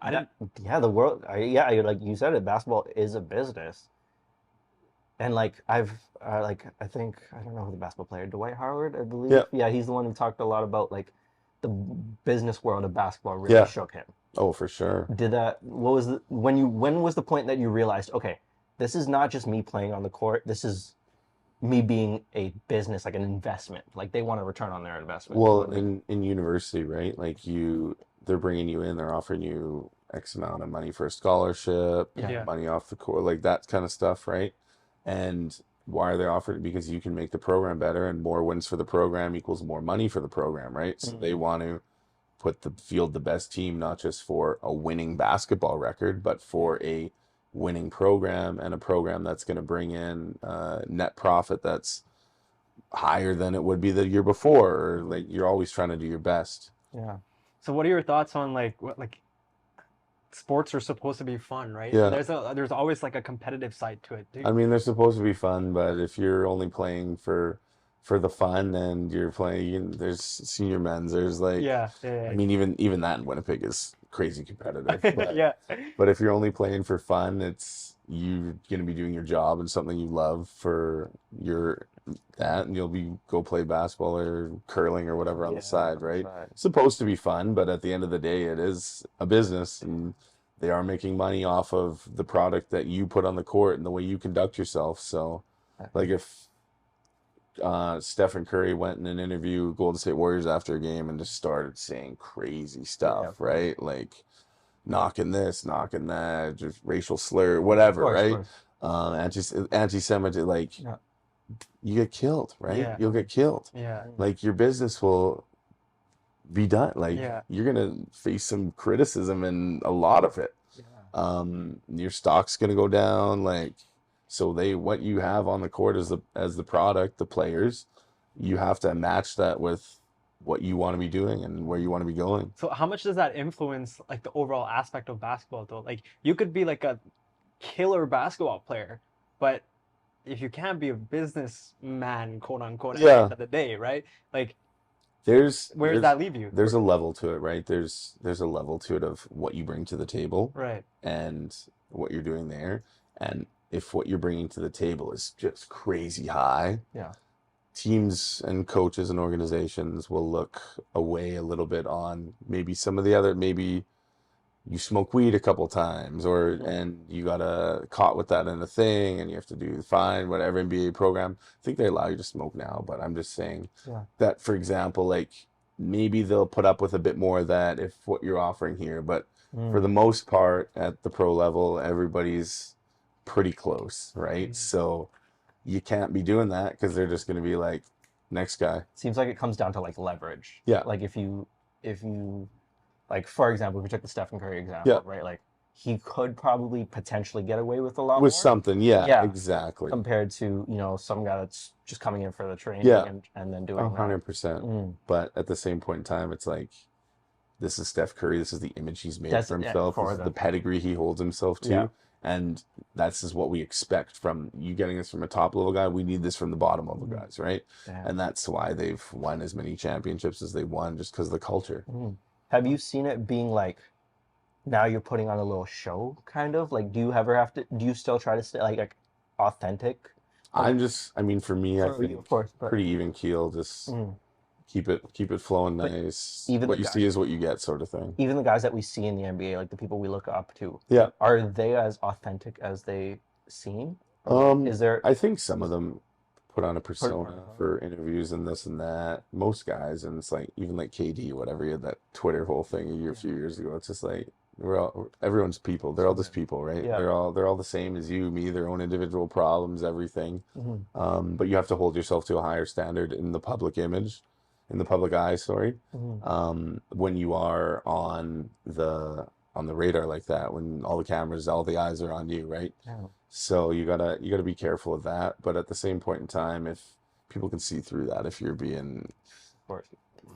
I didn't. Yeah, the world. Like you said, it. Basketball is a business, and like I think I don't know who the basketball player, Dwight Howard, I believe. Yeah, Yeah, he's the one who talked a lot about like the business world of basketball really yeah. shook him. Oh, for sure. Did that? What was when was the point that you realized, okay, this is not just me playing on the court. This is me being a business, like an investment. Like they want a return on their investment. Well, in university, right? Like they're bringing you in, they're offering you X amount of money for a scholarship, Yeah. money off the court, like that kind of stuff, right? And why are they offering it? Because you can make the program better, and more wins for the program equals more money for the program, right? So they want to field the best team, not just for a winning basketball record, but for a winning program and a program that's going to bring in net profit that's higher than it would be the year before. Or like you're always trying to do your best. Yeah. So what are your thoughts on like what like sports are supposed to be fun, right? Yeah. There's always like a competitive side to it. I mean, they're supposed to be fun, but if you're only playing for the fun and you're playing, there's senior men's, there's like, I mean, even that in Winnipeg is crazy competitive. But, Yeah. but if you're only playing for fun, it's you're gonna be doing your job and something you love for and you'll go play basketball or curling or whatever on the side, right? It's supposed to be fun, but at the end of the day, it is a business, and they are making money off of the product that you put on the court and the way you conduct yourself. So, like if Stephen Curry went in an interview with Golden State Warriors after a game and just started saying crazy stuff, right? Like knocking this, knocking that, just racial slur, whatever, right? Anti-Semitic, like you get killed, right? Yeah. You'll get killed. Yeah. Like your business will be done. Like you're gonna face some criticism and a lot of it. Your stock's gonna go down. Like so, what you have on the court as the product, the players, you have to match that with what you want to be doing and where you want to be going. So how much does that influence like the overall aspect of basketball though? Like you could be like a killer basketball player, but if you can't be a businessman, quote unquote, at the end of the day, right? Like where does that leave you? There's a level to it, right? There's a level to it of what you bring to the table, right? And what you're doing there, and if what you're bringing to the table is just crazy high, teams and coaches and organizations will look away a little bit on maybe some of the other, maybe you smoke weed a couple times and you got caught with that in a thing and you have to do fine, whatever NBA program. I think they allow you to smoke now, but I'm just saying that, for example, like maybe they'll put up with a bit more of that if what you're offering here, but for the most part at the pro level, everybody's pretty close, right? So you can't be doing that because they're just going to be like, next guy. Seems like it comes down to like leverage. Yeah. Like if you like, for example, if we took the Stephen Curry example, right? Like he could probably potentially get away with a lot with more. Something. Yeah, exactly. Compared to, some guy that's just coming in for the training and then doing 100%. But at the same point in time, it's like, this is Steph Curry. This is the image he's made for himself. This is the pedigree he holds himself to. Yeah. And that's is what we expect from you getting this from a top level guy. We need this from the bottom level guys, right? And that's why they've won as many championships as they won, just because of the culture. Have you seen it being like, now you're putting on a little show, kind of? Like, do you still try to stay like authentic? I mean, for me, I think of course, pretty even keel, just keep it flowing nice. Even what you see is what you get, sort of thing. Even the guys that we see in the NBA, like the people we look up to, are they as authentic as they seem? Is there? I think some of them put on a persona for interviews and this and that. Most guys, and it's like even like KD, whatever, he had that Twitter whole thing a few years ago. It's just like everyone's people. They're all just people, right? Yeah. They're all the same as you, me, their own individual problems, everything. But you have to hold yourself to a higher standard in the public image. In the public eye, when you are on the radar like that, when all the cameras, all the eyes are on you, right? So you gotta be careful of that. But at the same point in time, if people can see through that, if you're being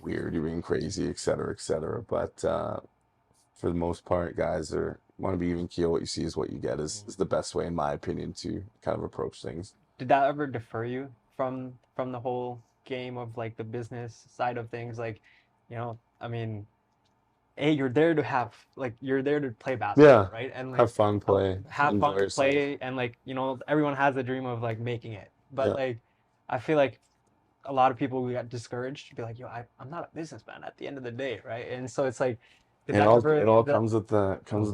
weird, you're being crazy, et cetera, et cetera. But for the most part, guys want to be even keel. What you see is what you get is the best way, in my opinion, to kind of approach things. Did that ever defer you from the whole game of like the business side of things? Like, I mean, you're there to have like you're there to play basketball, Yeah. right? And like Have fun, play, have enjoy fun, yourself. play, and like everyone has a dream of like making it, but Yeah. like I feel like a lot of people got discouraged to be like, yo, I'm not a businessman at the end of the day, right? And so it's like, did that It all that, comes with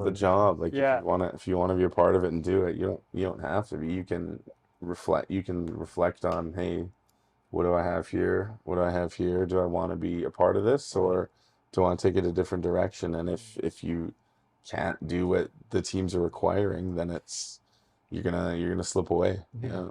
the job. Like yeah, if you wanna be a part of it and do it, you don't have to be. You can reflect on, hey, what do I have here? What do I have here? Do I want to be a part of this, or do I want to take it a different direction? And if you can't do what the teams are requiring, then you're gonna slip away. Yeah.